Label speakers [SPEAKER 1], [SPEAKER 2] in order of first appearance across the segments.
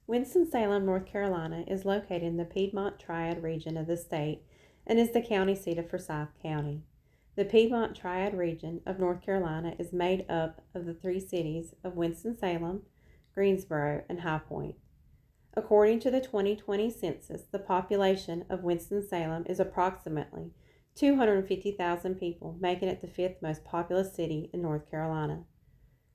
[SPEAKER 1] Winston-Salem, North Carolina is located in the Piedmont Triad region of the state and is the county seat of Forsyth County. The Piedmont Triad region of North Carolina is made up of the three cities of Winston-Salem, Greensboro, and High Point. According to the 2020 census, the population of Winston-Salem is approximately 250,000 people, making it the fifth most populous city in North Carolina.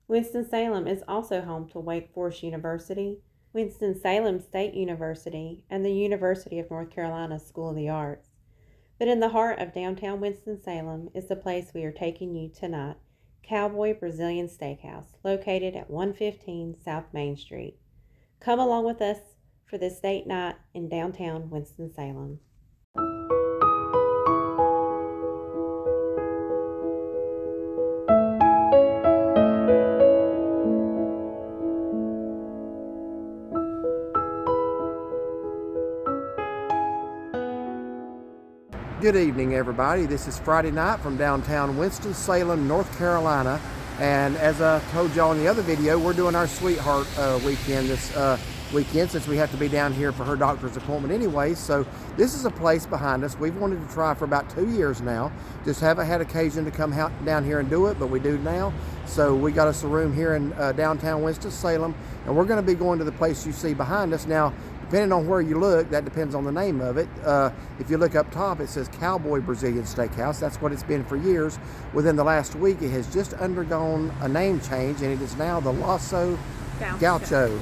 [SPEAKER 1] Winston-Salem is also home to Wake Forest University, Winston-Salem State University, and the University of North Carolina School of the Arts. But in the heart of downtown Winston-Salem is the place we are taking you tonight, Cowboy Brazilian Steakhouse, located at 115 South Main Street. Come along with us for this date night in downtown Winston-Salem.
[SPEAKER 2] Good evening, everybody. This is Friday night from downtown Winston-Salem, North Carolina. And as I told y'all in the other video, we're doing our sweetheart weekend this weekend since we have to be down here for her doctor's appointment anyway. So this is a place behind us we've wanted to try for about 2 years now. Just haven't had occasion to come down here and do it, but we do now. So we got us a room here in downtown Winston-Salem, and we're going to be going to the place you see behind us. Now, depending on where you look, that depends on the name of it. If you look up top, it says Cowboy Brazilian Steakhouse. That's what it's been for years. Within the last week, it has just undergone a name change, and it is now the Lasso Gaucho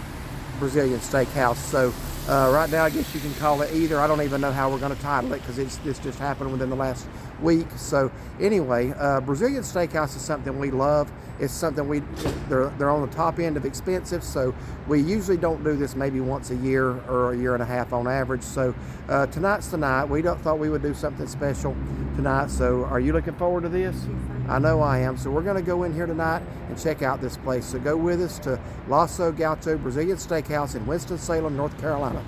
[SPEAKER 2] Brazilian Steakhouse. So right now, I guess you can call it either. I don't even know how we're going to title it because this just happened within the last week. So anyway, Brazilian Steakhouse is something we love. It's something they're on the top end of expensive, so we usually don't do this maybe once a year or a year and a half on average. So tonight's the night. We thought we would do something special tonight. So are you looking forward to this?
[SPEAKER 1] Yes,
[SPEAKER 2] I know I am. So we're going to go in here tonight and check out this place. So go with us to Lasso Gaucho Brazilian Steakhouse in Winston-Salem, North Carolina.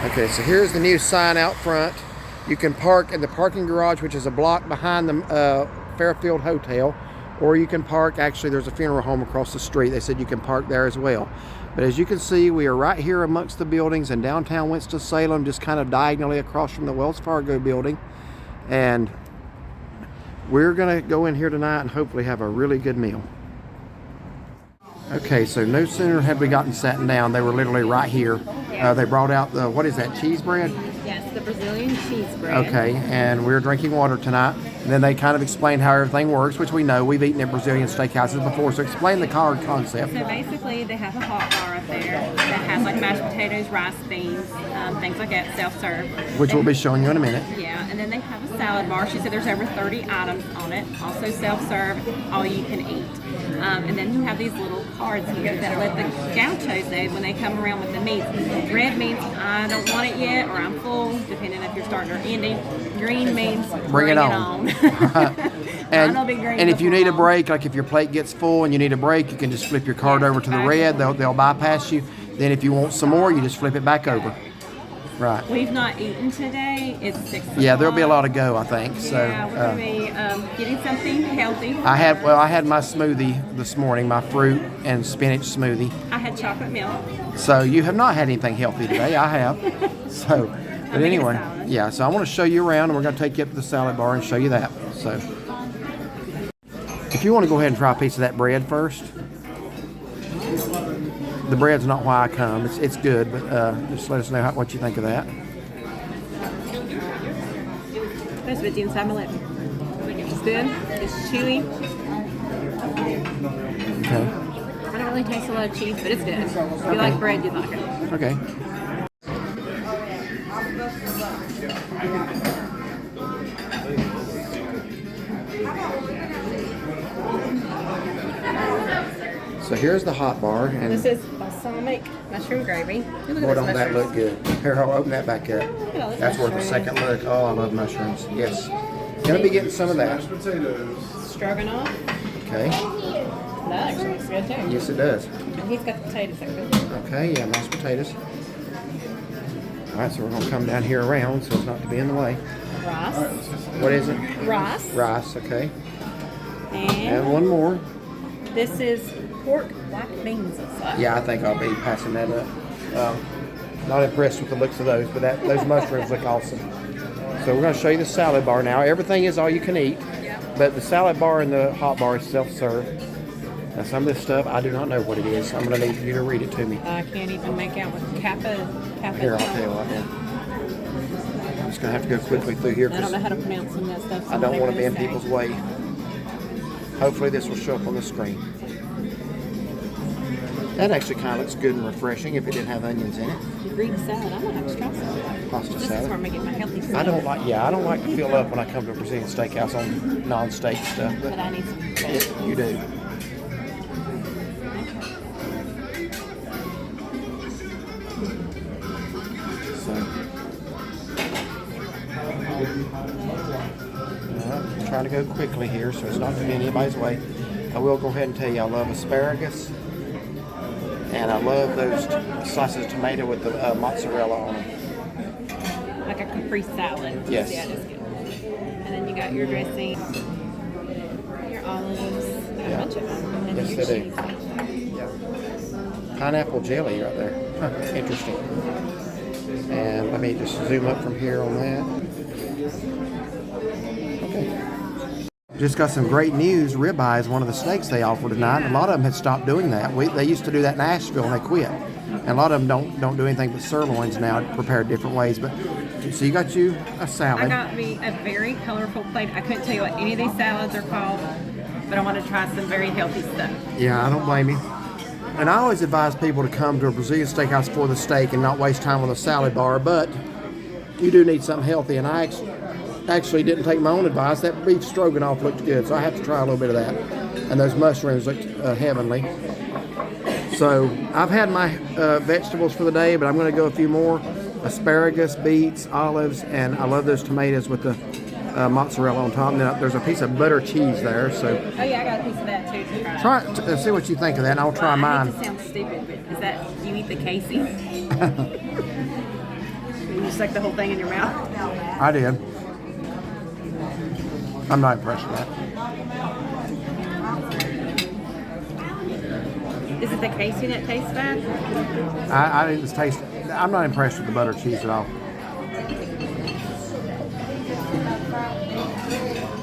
[SPEAKER 2] Okay, so here's the new sign out front. You can park in the parking garage, which is a block behind the Fairfield Hotel, or you can park, actually there's a funeral home across the street. They said you can park there as well. But as you can see, we are right here amongst the buildings in downtown Winston-Salem, just kind of diagonally across from the Wells Fargo building. And we're gonna go in here tonight and hopefully have a really good meal. Okay, so no sooner had we gotten sat down, they were literally right here. They brought out the, what is that, cheese bread?
[SPEAKER 1] Yes, the Brazilian cheese bread.
[SPEAKER 2] Okay, and we're drinking water tonight. And then they kind of explained how everything works, which we know. We've eaten at Brazilian steakhouses before, so explain the card concept.
[SPEAKER 3] So basically, they have a hot bar up there that has like mashed potatoes, rice, beans, things like that, self-serve.
[SPEAKER 2] Which we'll be showing you in a minute.
[SPEAKER 3] Yeah, and then they have a salad bar. She said there's over 30 items on it. Also self-serve, all you can eat. And then you have these little cards here that let the gauchos know when they come around with the meats. Red means I don't want it yet, or I'm full, depending if you're starting or ending. Green means bring it on.
[SPEAKER 2] And if you need a break, like if your plate gets full and you need a break, you can just flip your card over to the red. They'll bypass you. Then if you want some more, you just flip it back over. Right.
[SPEAKER 3] We've not eaten today. It's 6 o'clock.
[SPEAKER 2] Yeah, there'll be a lot to go, I think. So
[SPEAKER 3] yeah, we're going to be getting something healthy.
[SPEAKER 2] I had my smoothie this morning, my fruit and spinach smoothie.
[SPEAKER 3] I had chocolate milk.
[SPEAKER 2] So you have not had anything healthy today. I have. So, but anyway, yeah. So I want to show you around, and we're going to take you up to the salad bar and show you that. So, if you want to go ahead and try a piece of that bread first. The bread's not why I come. It's good, but just let us know what you think of that.
[SPEAKER 3] That's what's inside my lip. It's good. It's chewy.
[SPEAKER 2] Okay.
[SPEAKER 3] I don't really taste a lot of cheese, but it's good. If you like bread, you'd like it.
[SPEAKER 2] Okay. So here's the hot bar, and
[SPEAKER 3] this is balsamic mushroom gravy.
[SPEAKER 2] Boy, don't that look good. Here, I'll open that back up. That's worth a second look. Oh, I love mushrooms. Yes. Gonna be getting some of that.
[SPEAKER 3] Stroganoff.
[SPEAKER 2] Okay.
[SPEAKER 3] That actually looks good too.
[SPEAKER 2] Yes, it does.
[SPEAKER 3] And he's got the potatoes that are good.
[SPEAKER 2] Okay, yeah, mashed potatoes. All right, so we're gonna come down here around so as not to be in the way.
[SPEAKER 3] Rice.
[SPEAKER 2] What is it?
[SPEAKER 3] Rice.
[SPEAKER 2] Rice, okay.
[SPEAKER 3] And
[SPEAKER 2] one more.
[SPEAKER 3] this is pork black beans and stuff.
[SPEAKER 2] Yeah, I think I'll be passing that up. Not impressed with the looks of those, but those mushrooms look awesome. So we're going to show you the salad bar now. Everything is all you can eat, but the salad bar and the hot bar is self-serve. Now some of this stuff, I do not know what it is. I'm going to need you to read it to me.
[SPEAKER 3] I can't even make out what Kappa.
[SPEAKER 2] Here, I'll tell you what now. I'm just going to have to go quickly through here
[SPEAKER 3] I don't
[SPEAKER 2] because
[SPEAKER 3] know how to pronounce some of that stuff. So
[SPEAKER 2] I don't want to be in
[SPEAKER 3] say.
[SPEAKER 2] people's way. Hopefully this will show up on the screen. That actually kind of looks good and refreshing if it didn't have onions in it.
[SPEAKER 3] Green salad. I'm gonna have to try some.
[SPEAKER 2] Pasta
[SPEAKER 3] This is
[SPEAKER 2] salad.
[SPEAKER 3] where I'm gonna get my healthy stuff.
[SPEAKER 2] I don't like to fill up when I come to a Brazilian steakhouse on non-steak stuff.
[SPEAKER 3] But I need some.
[SPEAKER 2] You do. So, I'm trying to go quickly here so it's not to be anybody's way. I will go ahead and tell you I love asparagus. And I love those slices of tomato with the mozzarella on them.
[SPEAKER 3] Like a Capri salad.
[SPEAKER 2] Yes.
[SPEAKER 3] Yeah, that's good. And then you got your dressing, your olives, a bunch of them. And
[SPEAKER 2] Yes,
[SPEAKER 3] your
[SPEAKER 2] they do.
[SPEAKER 3] cheese.
[SPEAKER 2] Yep. Pineapple jelly right there. Huh, interesting. And let me just zoom up from here on that. Okay. Just got some great news. Ribeye is one of the steaks they offer tonight. A lot of them had stopped doing that. They used to do that in Asheville and they quit. And a lot of them don't do anything but sirloins now, prepared different ways. But so you got you a salad.
[SPEAKER 3] I got me a very colorful plate. I couldn't tell you what any of these salads are called, but I want to try some very healthy stuff.
[SPEAKER 2] Yeah, I don't blame you. And I always advise people to come to a Brazilian steakhouse for the steak and not waste time on a salad bar. But you do need something healthy, and I actually didn't take my own advice. That beef stroganoff looked good, so I have to try a little bit of that. And those mushrooms looked heavenly. So I've had my vegetables for the day, but I'm going to go a few more. Asparagus, beets, olives, and I love those tomatoes with the mozzarella on top. Now there's a piece of butter cheese there, so
[SPEAKER 3] Oh yeah, I got a piece of that too to try.
[SPEAKER 2] see what you think of that, and I'll try
[SPEAKER 3] I
[SPEAKER 2] mine.
[SPEAKER 3] hate to sound stupid, but is that you eat the casing? You just stick the whole thing in your mouth.
[SPEAKER 2] I did. I'm not impressed with that.
[SPEAKER 3] Is it the casing that tastes bad?
[SPEAKER 2] I didn't taste. I'm not impressed with the butter cheese at all.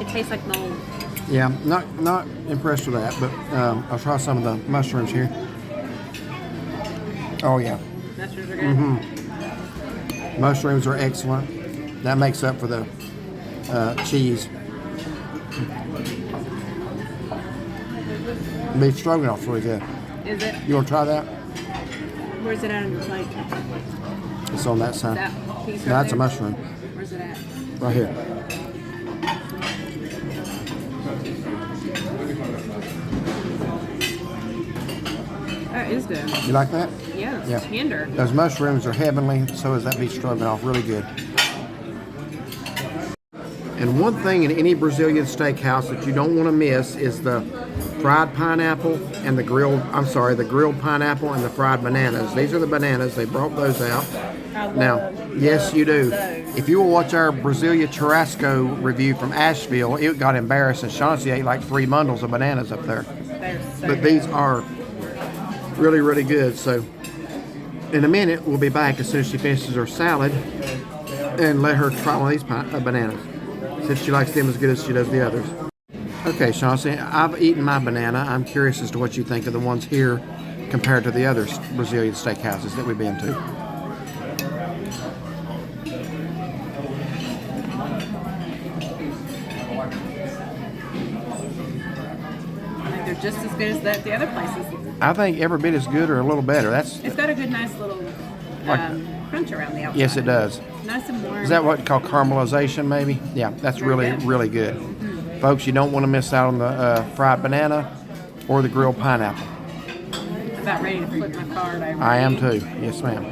[SPEAKER 3] It tastes like mold.
[SPEAKER 2] Yeah, not impressed with that, but I'll try some of the mushrooms here. Oh yeah,
[SPEAKER 3] Mushrooms are good.
[SPEAKER 2] mushrooms are excellent. That makes up for the cheese. Beef stroganoff's really good.
[SPEAKER 3] Is it?
[SPEAKER 2] You want to try that?
[SPEAKER 3] Where's it at on your plate?
[SPEAKER 2] It's on that side.
[SPEAKER 3] That piece right
[SPEAKER 2] That's a
[SPEAKER 3] there?
[SPEAKER 2] mushroom.
[SPEAKER 3] Where's it at?
[SPEAKER 2] Right here.
[SPEAKER 3] That is good.
[SPEAKER 2] You like that?
[SPEAKER 3] Yeah, it's
[SPEAKER 2] Yeah.
[SPEAKER 3] tender.
[SPEAKER 2] Those mushrooms are heavenly, so is that beef stroganoff, really good. And one thing in any Brazilian steakhouse that you don't want to miss is the fried pineapple and the grilled pineapple and the fried bananas. These are the bananas. They brought those out. Now, yes, you do. If you will watch our Brasilia Churrasco review from Asheville, it got embarrassing. Chauncey ate like 3 bundles of bananas up there.
[SPEAKER 3] They're so
[SPEAKER 2] But
[SPEAKER 3] good.
[SPEAKER 2] these are really, really good. So in a minute, we'll be back as soon as she finishes her salad and let her try one of these bananas, since she likes them as good as she does the others. Okay, Chauncey, I've eaten my banana. I'm curious as to what you think of the ones here compared to the other Brazilian steakhouses that we've been to.
[SPEAKER 3] I think they're just as good as the other places.
[SPEAKER 2] I think every bit as good or a little better. That's
[SPEAKER 3] It's got a good, nice little crunch around the outside.
[SPEAKER 2] yes, it does.
[SPEAKER 3] Nice and warm.
[SPEAKER 2] Is that what you call caramelization, maybe? Yeah, that's
[SPEAKER 3] Very
[SPEAKER 2] really,
[SPEAKER 3] good.
[SPEAKER 2] really good. Folks, you don't want to miss out on the fried banana or the grilled pineapple.
[SPEAKER 3] I'm about ready to flip my card over.
[SPEAKER 2] I am too. Yes, ma'am.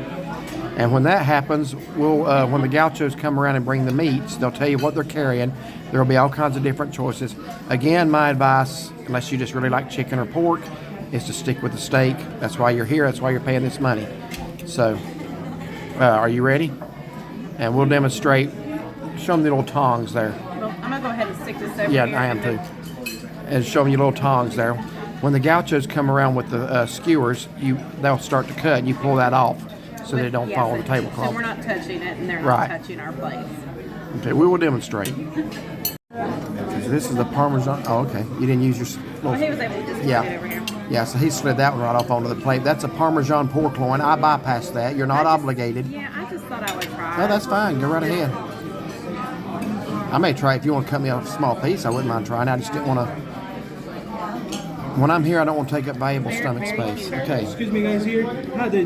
[SPEAKER 2] And when that happens, when the gauchos come around and bring the meats, they'll tell you what they're carrying. There will be all kinds of different choices. Again, my advice, unless you just really like chicken or pork, is to stick with the steak. That's why you're here. That's why you're paying this money. So, are you ready? And we'll demonstrate. Show them the little tongs there.
[SPEAKER 3] Well, I'm going to go ahead and stick this over
[SPEAKER 2] Yeah,
[SPEAKER 3] here.
[SPEAKER 2] I am too. And show them your little tongs there. when the gauchos come around with the skewers, they'll start to cut, and you pull that off so they don't fall on the tablecloth.
[SPEAKER 3] So we're not touching it, and they're
[SPEAKER 2] Right.
[SPEAKER 3] not touching our plates.
[SPEAKER 2] Okay, we will demonstrate. So this is the Parmesan. Oh, okay. You didn't use your.
[SPEAKER 3] Well, he was able to just put it over here.
[SPEAKER 2] Yeah, so he slid that one right off onto the plate. That's a Parmesan pork loin. I bypassed that. You're not obligated.
[SPEAKER 3] Yeah, I just thought I would try.
[SPEAKER 2] No, that's fine. Go right ahead. I may try. If you want to cut me a small piece, I wouldn't mind trying. I just didn't want to. When I'm here, I don't want to take up valuable stomach space. Okay.
[SPEAKER 4] Excuse me, guys. Here, the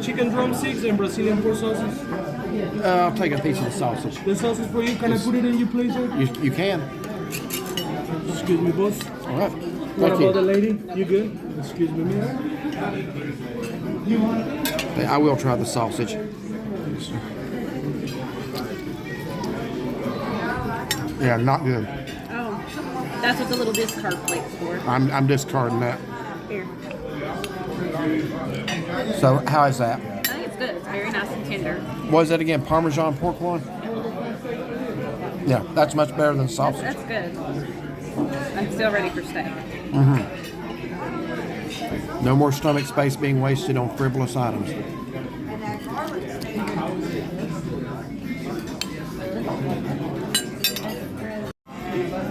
[SPEAKER 4] chicken drumsticks and Brazilian pork sauces.
[SPEAKER 2] I'll take a piece of the sausage.
[SPEAKER 4] The sausage for you. Can I put it in your plate, sir?
[SPEAKER 2] You can.
[SPEAKER 4] Excuse me, boss.
[SPEAKER 2] All right.
[SPEAKER 4] What
[SPEAKER 2] Thank
[SPEAKER 4] about the
[SPEAKER 2] you.
[SPEAKER 4] lady? You good? Excuse me, ma'am. You want it?
[SPEAKER 2] I will try the sausage. Yeah, not good.
[SPEAKER 3] Oh, that's what the little discard plate's for.
[SPEAKER 2] I'm discarding that.
[SPEAKER 3] Here.
[SPEAKER 2] So how is that?
[SPEAKER 3] I think it's good. It's very nice and tender.
[SPEAKER 2] What is that again? Parmesan pork loin? Yeah, that's much better than sausage.
[SPEAKER 3] That's good. I'm still ready for steak.
[SPEAKER 2] No more stomach space being wasted on frivolous items.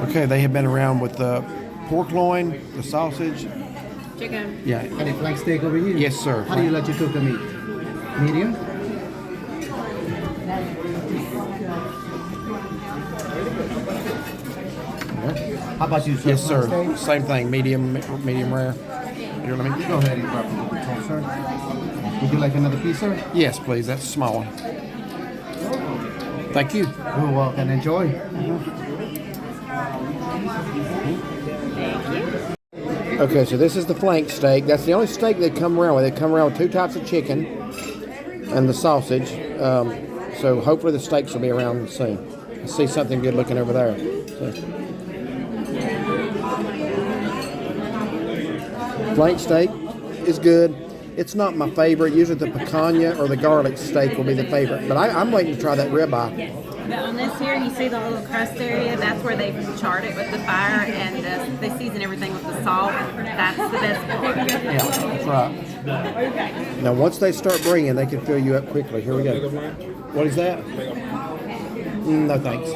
[SPEAKER 2] Okay, they have been around with the pork loin, the sausage.
[SPEAKER 3] Chicken.
[SPEAKER 2] Yeah.
[SPEAKER 5] And a flank steak over here?
[SPEAKER 2] Yes, sir.
[SPEAKER 5] How do you like to cook the meat? Medium? How about you, sir?
[SPEAKER 2] Yes, sir.
[SPEAKER 5] Flank steak?
[SPEAKER 2] Same thing, medium rare. Here, let me.
[SPEAKER 5] Go ahead and grab the control, sir. Would you like another piece, sir?
[SPEAKER 2] Yes, please. That's a small one. Thank you.
[SPEAKER 5] You're welcome. Enjoy.
[SPEAKER 2] Okay, so this is the flank steak. That's the only steak they come around with. They come around with 2 types of chicken and the sausage. So hopefully the steaks will be around soon. I see something good looking over there. So. Flank steak is good. It's not my favorite. Usually the picanha or the garlic steak will be the favorite. But I'm waiting to try that ribeye.
[SPEAKER 3] But on this here, you see the little crust area? That's where they charred it with the fire, and they season everything with the salt. That's the best part.
[SPEAKER 2] Yeah, that's right. Now once they start bringing, they can fill you up quickly. Here we go. What is that? No thanks.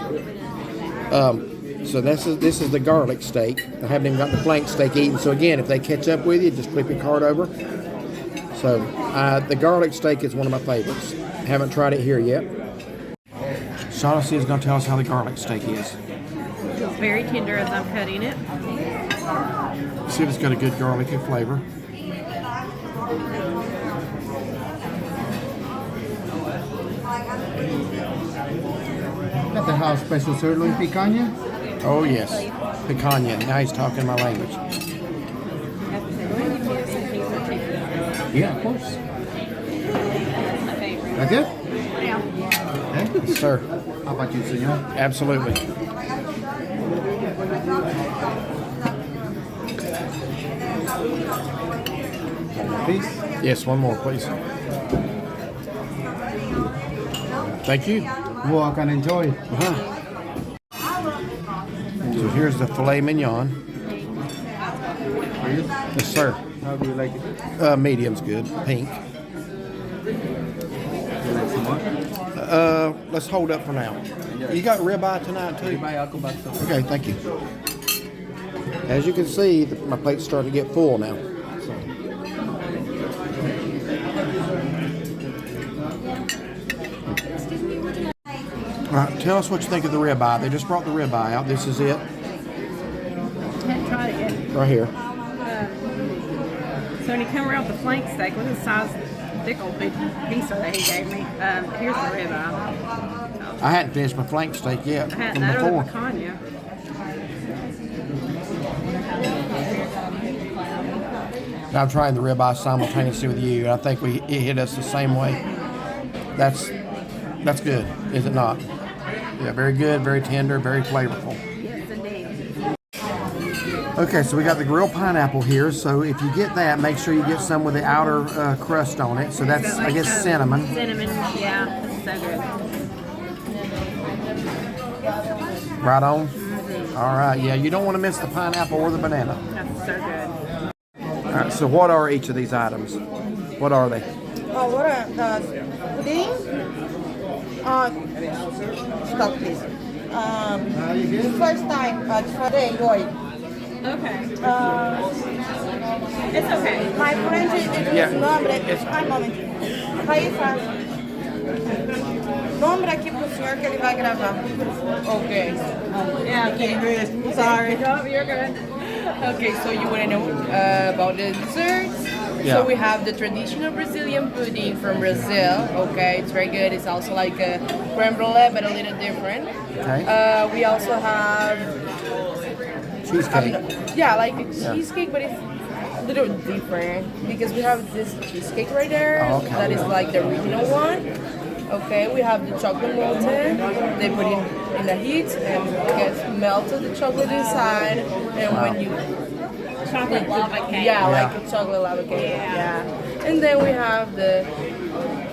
[SPEAKER 2] So this is the garlic steak. I haven't even got the flank steak eaten. So again, if they catch up with you, just flip your card over. So the garlic steak is one of my favorites. Haven't tried it here yet. Shaughnessy is going to tell us how the garlic steak is.
[SPEAKER 3] It's very tender as I'm cutting it.
[SPEAKER 2] See if it's got a good garlicky flavor.
[SPEAKER 5] Got the house special sirloin picanha.
[SPEAKER 2] Oh yes, picanha. Now he's talking my language.
[SPEAKER 5] Yeah, of course.
[SPEAKER 3] That's my favorite.
[SPEAKER 5] That's it?
[SPEAKER 3] Yeah.
[SPEAKER 5] Okay.
[SPEAKER 2] Yes, sir.
[SPEAKER 5] How about you, senor?
[SPEAKER 2] Absolutely.
[SPEAKER 5] Please.
[SPEAKER 2] Yes, one more, please. Thank you.
[SPEAKER 5] Walk and enjoy.
[SPEAKER 2] So here's the filet mignon. Yes, sir.
[SPEAKER 5] How do you like it?
[SPEAKER 2] Medium's good. Pink.
[SPEAKER 5] You like some more?
[SPEAKER 2] Let's hold up for now. You got ribeye tonight too? Okay, thank you. As you can see, my plate's starting to get full now. All right, tell us what you think of the ribeye. They just brought the ribeye out. This is it.
[SPEAKER 3] Haven't tried it yet.
[SPEAKER 2] Right here.
[SPEAKER 3] So when you come around with the flank steak, look at the size, thick old big piece that he gave me. Here's the ribeye.
[SPEAKER 2] I hadn't finished my flank steak yet
[SPEAKER 3] I had
[SPEAKER 2] from
[SPEAKER 3] that or the
[SPEAKER 2] before.
[SPEAKER 3] picanha.
[SPEAKER 2] I'm trying the ribeye simultaneously with you, and I think it hit us the same way. That's good, is it not? Yeah, very good, very tender, very flavorful.
[SPEAKER 3] Yes, indeed.
[SPEAKER 2] Okay, so we got the grilled pineapple here. So if you get that, make sure you get some with the outer crust on it. So that's, I guess, cinnamon.
[SPEAKER 3] Cinnamon, yeah, this is so good.
[SPEAKER 2] Right on. All right, yeah, you don't want to miss the pineapple or the banana.
[SPEAKER 3] That's so good.
[SPEAKER 2] All right, so what are each of these items? What are they?
[SPEAKER 6] Oh, what are the pudding? Stop please. First time for the enjoy.
[SPEAKER 3] Okay. It's okay.
[SPEAKER 6] My friend is nombre. Ai, momento. Raíssa. Nombre aqui pro senhor que ele vai gravar. Okay.
[SPEAKER 3] Yeah, okay.
[SPEAKER 6] Sorry.
[SPEAKER 3] No, you're good.
[SPEAKER 6] Okay, so you want to know about the desserts?
[SPEAKER 2] Yeah.
[SPEAKER 6] So we have the traditional Brazilian pudding from Brazil. Okay, it's very good. It's also like a creme brulee, but a little different.
[SPEAKER 2] Okay.
[SPEAKER 6] We also have
[SPEAKER 2] Cheesecake.
[SPEAKER 6] yeah, like a cheesecake, but it's a little different because we have this cheesecake right there.
[SPEAKER 2] Oh, okay.
[SPEAKER 6] That is like the original one. Okay, we have the chocolate molten. They put it in the heat and it gets melted the chocolate inside. And when you
[SPEAKER 3] Chocolate lava cake.
[SPEAKER 6] yeah, like a chocolate lava cake. Yeah. And then we have the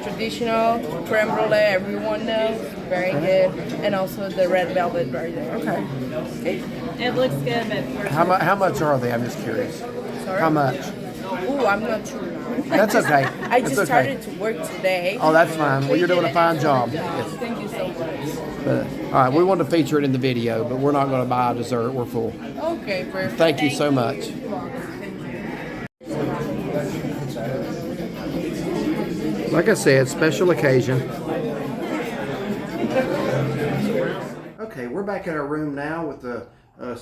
[SPEAKER 6] traditional creme brulee. Everyone knows, very good. And also the red velvet right there.
[SPEAKER 2] Okay.
[SPEAKER 3] It looks good, but we're
[SPEAKER 2] How much are they? I'm just curious.
[SPEAKER 6] Sorry?
[SPEAKER 2] How much?
[SPEAKER 6] Ooh, I'm not sure.
[SPEAKER 2] That's okay.
[SPEAKER 6] I
[SPEAKER 2] That's
[SPEAKER 6] just
[SPEAKER 2] okay.
[SPEAKER 6] started to work today.
[SPEAKER 2] Oh, that's fine. Well, you're doing a fine job. Yes.
[SPEAKER 6] Thank you so much.
[SPEAKER 2] But, all right, we wanted to feature it in the video, but we're not going to buy a dessert. We're full.
[SPEAKER 6] Okay, perfect.
[SPEAKER 2] Thank you so much. Like I said, special occasion. Okay, we're back at our room now with the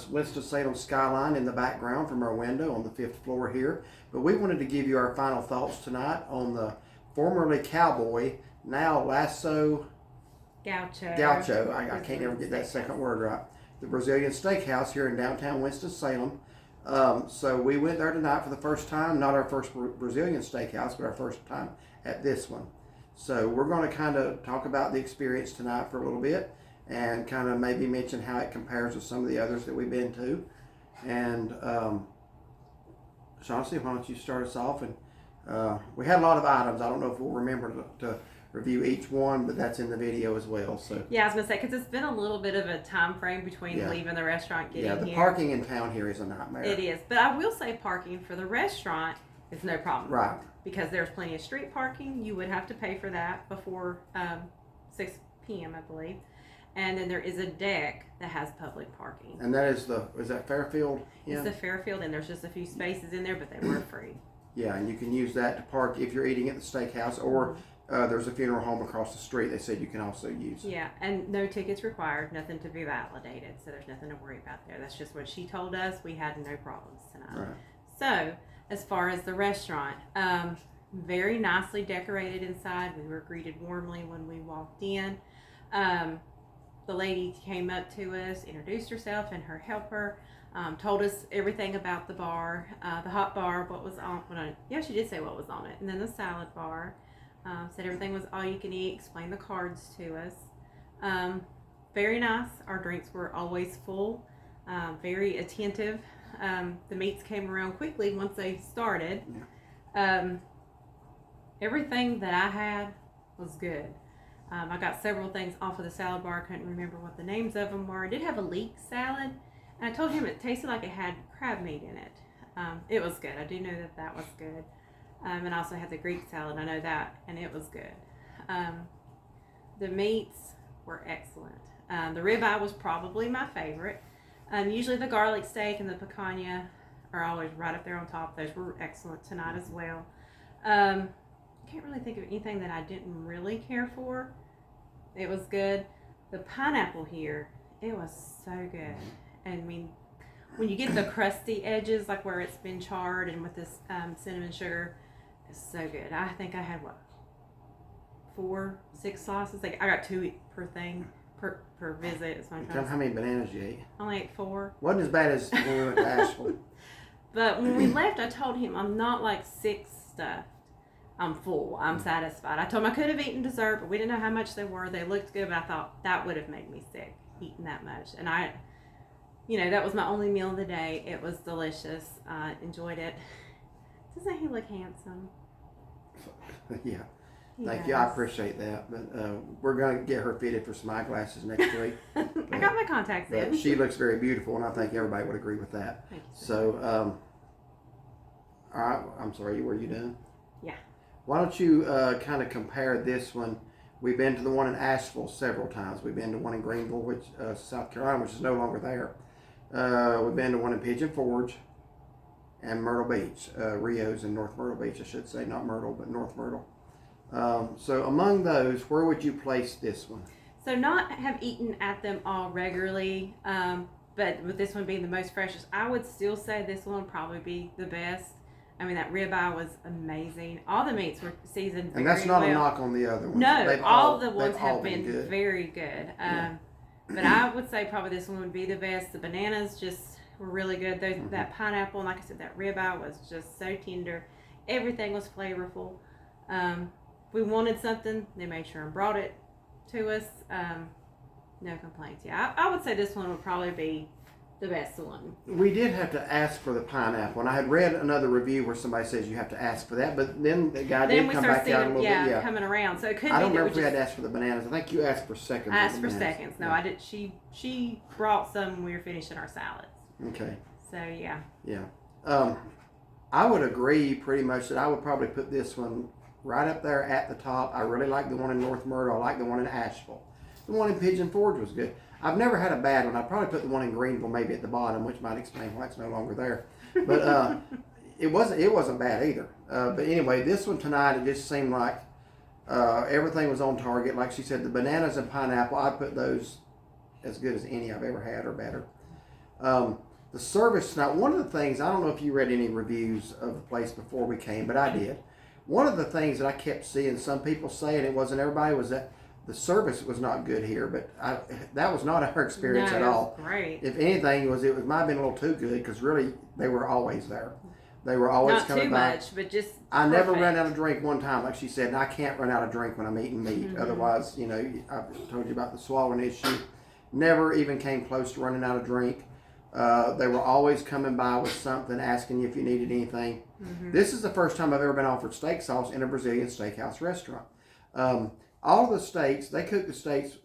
[SPEAKER 2] Winston Salem skyline in the background from our window on the 5th floor here. But we wanted to give you our final thoughts tonight on the formerly Cowboy, now Lasso
[SPEAKER 3] Gaucho.
[SPEAKER 2] I can't ever get that second word right. The Brazilian Steakhouse here in downtown Winston-Salem. So we went there tonight for the first time, not our first Brazilian steakhouse, but our first time at this one. So we're going to kind of talk about the experience tonight for a little bit and kind of maybe mention how it compares with some of the others that we've been to. And Chauncey, why don't you start us off? And we had a lot of items. I don't know if we'll remember to review each one, but that's in the video as well. So
[SPEAKER 3] Yeah, I was gonna say because it's been a little bit of a time frame between leaving the restaurant, getting
[SPEAKER 2] yeah, the
[SPEAKER 3] here.
[SPEAKER 2] parking in town here is a nightmare.
[SPEAKER 3] It is, but I will say parking for the restaurant is no problem.
[SPEAKER 2] Right.
[SPEAKER 3] Because there's plenty of street parking. You would have to pay for that before 6 p.m. I believe, and then there is a deck that has public parking.
[SPEAKER 2] And that is that Fairfield? Yeah.
[SPEAKER 3] It's the Fairfield, and there's just a few spaces in there, but they were free.
[SPEAKER 2] Yeah, and you can use that to park if you're eating at the steakhouse, or there's a funeral home across the street. They said you can also use.
[SPEAKER 3] Yeah, and no tickets required, nothing to be validated, so there's nothing to worry about there. That's just what she told us. We had no problems tonight.
[SPEAKER 2] Right.
[SPEAKER 3] So, as far as the restaurant, very nicely decorated inside. We were greeted warmly when we walked in. The lady came up to us, introduced herself and her helper, told us everything about the bar, the hot bar, what was on it. Yeah, she did say what was on it. And then the salad bar. Said everything was all you can eat, explained the cards to us. Very nice. Our drinks were always full, very attentive. The meats came around quickly once they started.
[SPEAKER 2] Yeah.
[SPEAKER 3] Everything that I had was good. I got several things off of the salad bar. I couldn't remember what the names of them were. I did have a leek salad, and I told him it tasted like it had crab meat in it. It was good. I do know that was good. And I also had the Greek salad. I know that, and it was good. The meats were excellent. The ribeye was probably my favorite. Usually the garlic steak and the picanha are always right up there on top. Those were excellent tonight as well. I can't really think of anything that I didn't really care for. It was good. The pineapple here, it was so good. And I mean, when you get the crusty edges, like where it's been charred and with this cinnamon sugar, it's so good. I think I had 4, 6 slices. Like I got 2 per thing per visit. Is what I'm trying to say.
[SPEAKER 2] How many bananas you ate?
[SPEAKER 3] Only ate 4.
[SPEAKER 2] Wasn't as bad as when we went to Asheville.
[SPEAKER 3] But when we left, I told him I'm not like sick stuffed. I'm full. I'm satisfied. I told him I could have eaten dessert, but we didn't know how much they were. They looked good, but I thought that would have made me sick eating that much. And that was my only meal of the day. It was delicious. I enjoyed it. Doesn't he look handsome?
[SPEAKER 2] Yeah. Thank you. I appreciate that. But we're going to get her fitted for some eyeglasses next week.
[SPEAKER 3] I got my contacts
[SPEAKER 2] But
[SPEAKER 3] in.
[SPEAKER 2] she looks very beautiful, and I think everybody would agree with that.
[SPEAKER 3] Thank you.
[SPEAKER 2] So, all right. I'm sorry. Were you done?
[SPEAKER 3] Yeah.
[SPEAKER 2] Why don't you kind of compare this one? We've been to the one in Asheville several times. We've been to one in Greenville, which South Carolina, which is no longer there. We've been to one in Pigeon Forge and Myrtle Beach. Rio's in North Myrtle Beach, I should say. Not Myrtle, but North Myrtle. So among those, where would you place this one?
[SPEAKER 3] So not have eaten at them all regularly, but with this one being the most freshest, I would still say this one would probably be the best. I mean, that ribeye was amazing. All the meats were seasoned very
[SPEAKER 2] And that's not
[SPEAKER 3] well.
[SPEAKER 2] a knock on the other ones.
[SPEAKER 3] No, all the ones
[SPEAKER 2] they've all
[SPEAKER 3] have been
[SPEAKER 2] good.
[SPEAKER 3] very good.
[SPEAKER 2] Yeah.
[SPEAKER 3] But I would say probably this one would be the best. The bananas just were really good.
[SPEAKER 2] Mm-hmm.
[SPEAKER 3] That pineapple, and like I said, that ribeye was just so tender. Everything was flavorful. We wanted something, they made sure and brought it to us. No complaints. Yeah, I would say this one would probably be the best one.
[SPEAKER 2] We did have to ask for the pineapple, and I had read another review where somebody says you have to ask for that, but then the guy
[SPEAKER 3] Then
[SPEAKER 2] did
[SPEAKER 3] we
[SPEAKER 2] come
[SPEAKER 3] start
[SPEAKER 2] back
[SPEAKER 3] seeing
[SPEAKER 2] out a
[SPEAKER 3] them,
[SPEAKER 2] little bit. Yeah,
[SPEAKER 3] coming around. So it could
[SPEAKER 2] I
[SPEAKER 3] be
[SPEAKER 2] don't
[SPEAKER 3] that
[SPEAKER 2] remember
[SPEAKER 3] we
[SPEAKER 2] if we had
[SPEAKER 3] just
[SPEAKER 2] to ask for the bananas. I think you asked for seconds.
[SPEAKER 3] asked
[SPEAKER 2] of
[SPEAKER 3] for
[SPEAKER 2] the bananas.
[SPEAKER 3] seconds. No,
[SPEAKER 2] Yeah.
[SPEAKER 3] I did. She brought some when we were finishing our salads.
[SPEAKER 2] Okay.
[SPEAKER 3] So yeah.
[SPEAKER 2] Yeah. I would agree pretty much that I would probably put this one right up there at the top. I really like the one in North Myrtle. I like the one in Asheville. The one in Pigeon Forge was good. I've never had a bad one. I'd probably put the one in Greenville maybe at the bottom, which might explain why it's no longer there. But it wasn't bad either. But anyway, this one tonight, it just seemed like everything was on target. Like she said, the bananas and pineapple, I'd put those as good as any I've ever had or better. The service tonight, one of the things, I don't know if you read any reviews of the place before we came, but I did. One of the things that I kept seeing some people say, and it wasn't everybody, was that the service was not good here, but that was not our experience
[SPEAKER 3] No,
[SPEAKER 2] at
[SPEAKER 3] it was
[SPEAKER 2] all.
[SPEAKER 3] great.
[SPEAKER 2] If anything, it might have been a little too good, because really they were always there. They were always
[SPEAKER 3] Not
[SPEAKER 2] coming
[SPEAKER 3] too
[SPEAKER 2] by.
[SPEAKER 3] much, but just
[SPEAKER 2] I never
[SPEAKER 3] perfect.
[SPEAKER 2] ran out of drink one time, like she said, and I can't run out of drink when I'm eating meat.
[SPEAKER 3] Mm-hmm.
[SPEAKER 2] Otherwise, I've told you about the swallowing issue. Never even came close to running out of drink. They were always coming by with something, asking you if you needed anything.
[SPEAKER 3] Mm-hmm.
[SPEAKER 2] This is the first time I've ever been offered steak sauce in a Brazilian steakhouse restaurant. All of the steaks, they cook the steaks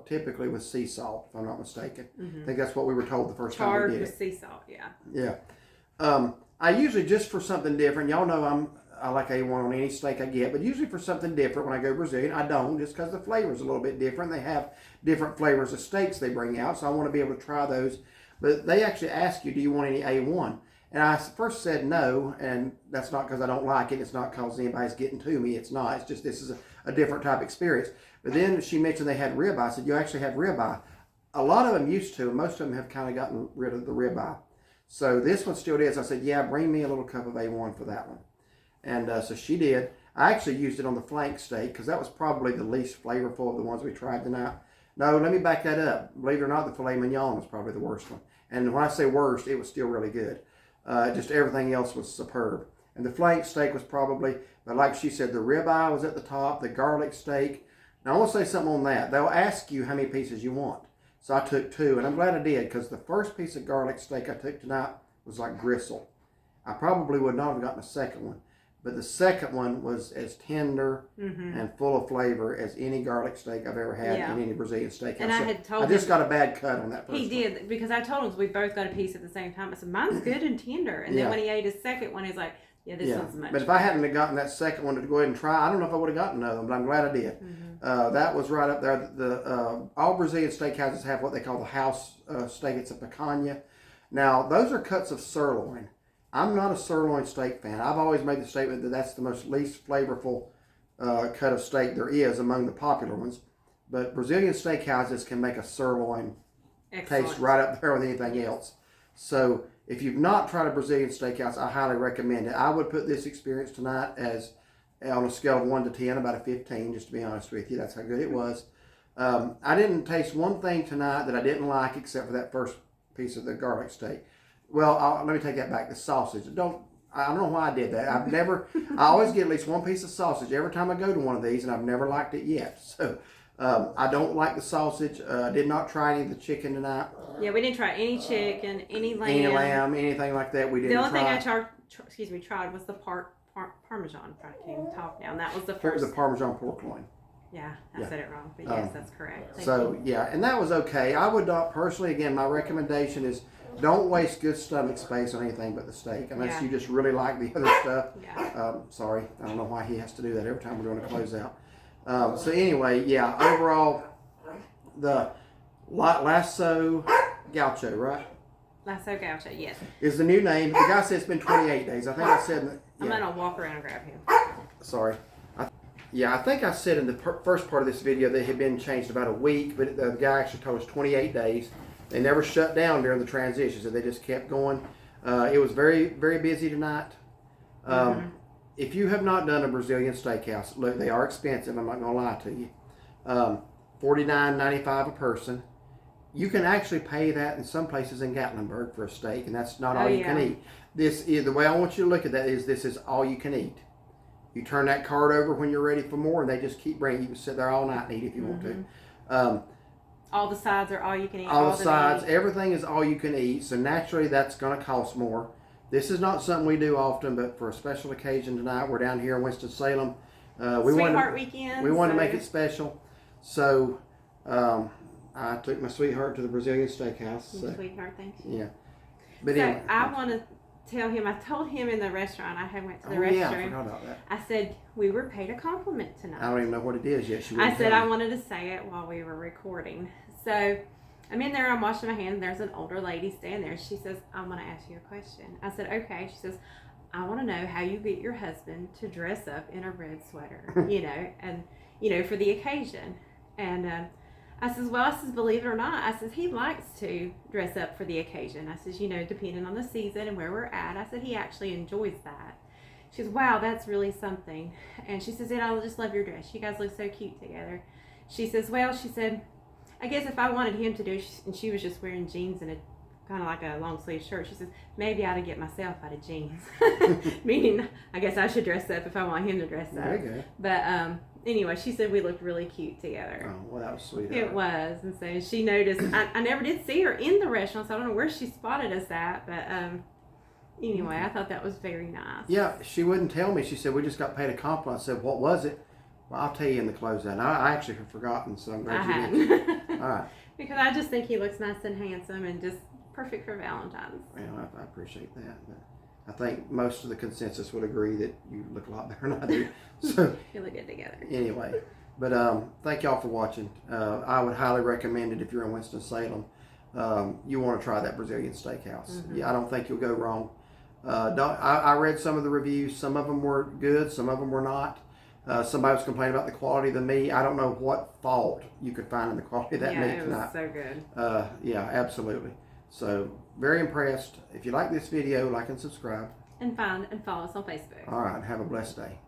[SPEAKER 2] typically with sea salt, if I'm not mistaken.
[SPEAKER 3] Mm-hmm.
[SPEAKER 2] I think that's what we were told the first time
[SPEAKER 3] Charred
[SPEAKER 2] we did
[SPEAKER 3] with
[SPEAKER 2] it.
[SPEAKER 3] sea salt, yeah.
[SPEAKER 2] Yeah. I usually, just for something different, y'all know I like A1 on any steak I get, but usually for something different when I go Brazilian, I don't, just because the flavor's a little bit different. They have different flavors of steaks they bring out, so I want to be able to try those. But they actually ask you, do you want any A1? And I first said no, and that's not because I don't like it. It's not because anybody's getting to me. It's not. It's just this is a different type of experience. But then she mentioned they had ribeye. I said, you actually have ribeye. A lot of them used to, and most of them have kind of gotten rid of the ribeye. So this one still is. I said, yeah, bring me a little cup of A1 for that one. And so she did. I actually used it on the flank steak because that was probably the least flavorful of the ones we tried tonight. No, let me back that up. Believe it or not, the filet mignon was probably the worst one. And when I say worst, it was still really good. Just everything else was superb. And the flank steak was probably, but like she said, the ribeye was at the top, the garlic steak. Now I want to say something on that. They'll ask you how many pieces you want. So I took 2, and I'm glad I did, because the first piece of garlic steak I took tonight was like gristle. I probably would not have gotten a second one, but the second one was as tender and full of flavor as any garlic steak I've ever had in any Brazilian steakhouse.
[SPEAKER 3] And I had told
[SPEAKER 2] I just
[SPEAKER 3] him,
[SPEAKER 2] got a bad cut on that first
[SPEAKER 3] he
[SPEAKER 2] one.
[SPEAKER 3] did, because I told him we both got a piece at the same time. I said, mine's good and tender. And then when he ate his second one, he's like, yeah, this one's much
[SPEAKER 2] But if I hadn't have gotten that second one to go ahead and try, I don't know if I would have gotten another one, but I'm glad I did. That was right up there. All Brazilian steakhouses have what they call the house steak. It's a picanha. Now, those are cuts of sirloin. I'm not a sirloin steak fan. I've always made the statement that that's the most least flavorful cut of steak there is among the popular ones. But Brazilian steakhouses can make a sirloin taste right up there with anything else. So if you've not tried a Brazilian steakhouse, I highly recommend it. I would put this experience tonight as on a scale of 1 to 10, about a 15, just to be honest with you. That's how good it was. I didn't taste one thing tonight that I didn't like except for that first piece of the garlic steak. Well, let me take that back. The sausage. I don't know why I did that. I always get at least one piece of sausage every time I go to one of these, and I've never liked it yet. So I don't like the sausage. I did not try any of the chicken tonight.
[SPEAKER 3] Yeah, we didn't try any chicken, any lamb.
[SPEAKER 2] Any lamb, anything like that. We didn't
[SPEAKER 3] The only
[SPEAKER 2] try.
[SPEAKER 3] thing I tried was the parm Parmesan. I can't even talk now. And that was the
[SPEAKER 2] The
[SPEAKER 3] first.
[SPEAKER 2] Parmesan pork loin.
[SPEAKER 3] Yeah, I
[SPEAKER 2] Yeah.
[SPEAKER 3] said it wrong, but yes, that's correct. Thank
[SPEAKER 2] So
[SPEAKER 3] you.
[SPEAKER 2] yeah, and that was okay. I would not personally. Again, my recommendation is don't waste good stomach space on anything but the steak, unless
[SPEAKER 3] Yeah.
[SPEAKER 2] you just really like the other stuff.
[SPEAKER 3] Yeah.
[SPEAKER 2] Sorry, I don't know why he has to do that every time we're doing a closeout. So anyway, yeah. Overall, the Lasso Gaucho, right,
[SPEAKER 3] Lasso Gaucho, yes.
[SPEAKER 2] is the new name. The guy said it's been 28 days. I think I said.
[SPEAKER 3] I'm
[SPEAKER 2] Yeah.
[SPEAKER 3] gonna walk around and grab him.
[SPEAKER 2] Sorry. I think I said in the first part of this video that it had been changed about a week, but the guy actually told us 28 days. They never shut down during the transition, so they just kept going. It was very, very busy tonight. If you have not done a Brazilian steakhouse, look, they are expensive. I'm not going to lie to you. $49.95 a person. You can actually pay that in some places in Gatlinburg for a steak, and that's not all you can eat. This is the way I want you to look at that. This is all you can eat. You turn that card over when you're ready for more, and they just keep bringing. You can sit there all night and eat if you want to.
[SPEAKER 3] All the sides are all you can eat.
[SPEAKER 2] All the sides, everything is all you can eat. So naturally, that's going to cost more. This is not something we do often, but for a special occasion tonight, we're down here in Winston Salem.
[SPEAKER 3] Sweetheart weekend.
[SPEAKER 2] We wanted to make it special, so I took my sweetheart to the Brazilian Steakhouse. So,
[SPEAKER 3] Sweetheart, thank you.
[SPEAKER 2] yeah, but
[SPEAKER 3] So
[SPEAKER 2] anyway,
[SPEAKER 3] I want to tell him. I told him in the restaurant. I went to the
[SPEAKER 2] yeah, I
[SPEAKER 3] restroom.
[SPEAKER 2] forgot about that.
[SPEAKER 3] I said we were paid a compliment tonight.
[SPEAKER 2] I don't even know what it is yet.
[SPEAKER 3] I said I wanted to say it while we were recording. So I'm in there, I'm washing my hands, and there's an older lady standing there. She says, I want to ask you a question. I said, okay. She says, I want to know how you get your husband to dress up in a red sweater, and, for the occasion. And I says, well, believe it or not, I says, he likes to dress up for the occasion. I says, depending on the season and where we're at, I said, he actually enjoys that. She says, wow, that's really something. And she says, and I just love your dress. You guys look so cute together. She says, well, she said, I guess if I wanted him to do, and she was just wearing jeans and a kind of like a long sleeve shirt, she says, maybe I ought to get myself out of jeans. Meaning, I guess I should dress up if I want him to dress up.
[SPEAKER 2] There you go.
[SPEAKER 3] But anyway, she said we looked really cute together.
[SPEAKER 2] Oh, well, that was sweet.
[SPEAKER 3] It was, and so she noticed. I never did see her in the restaurant, so I don't know where she spotted us at. But anyway, I thought that was very nice.
[SPEAKER 2] Yeah, she wouldn't tell me. She said, we just got paid a compliment. I said, what was it? Well, I'll tell you in the closeout. I actually have forgotten, so I'm glad you did. All right.
[SPEAKER 3] Because I just think he looks nice and handsome and just perfect for Valentine's.
[SPEAKER 2] Well, I appreciate that. But I think most of the consensus would agree that you look a lot better than I do. So
[SPEAKER 3] You look good together.
[SPEAKER 2] anyway, but thank y'all for watching. I would highly recommend it if you're in Winston-Salem. You want to try that Brazilian Steakhouse. Yeah, I don't think you'll go wrong. I read some of the reviews. Some of them were good. Some of them were not. Somebody was complaining about the quality of the meat. I don't know what fault you could find in the quality of that meat
[SPEAKER 3] it
[SPEAKER 2] tonight.
[SPEAKER 3] was so good.
[SPEAKER 2] Yeah, absolutely. So, very impressed. If you like this video, like and subscribe.
[SPEAKER 3] And find and follow us on Facebook.
[SPEAKER 2] All right, have a blessed day.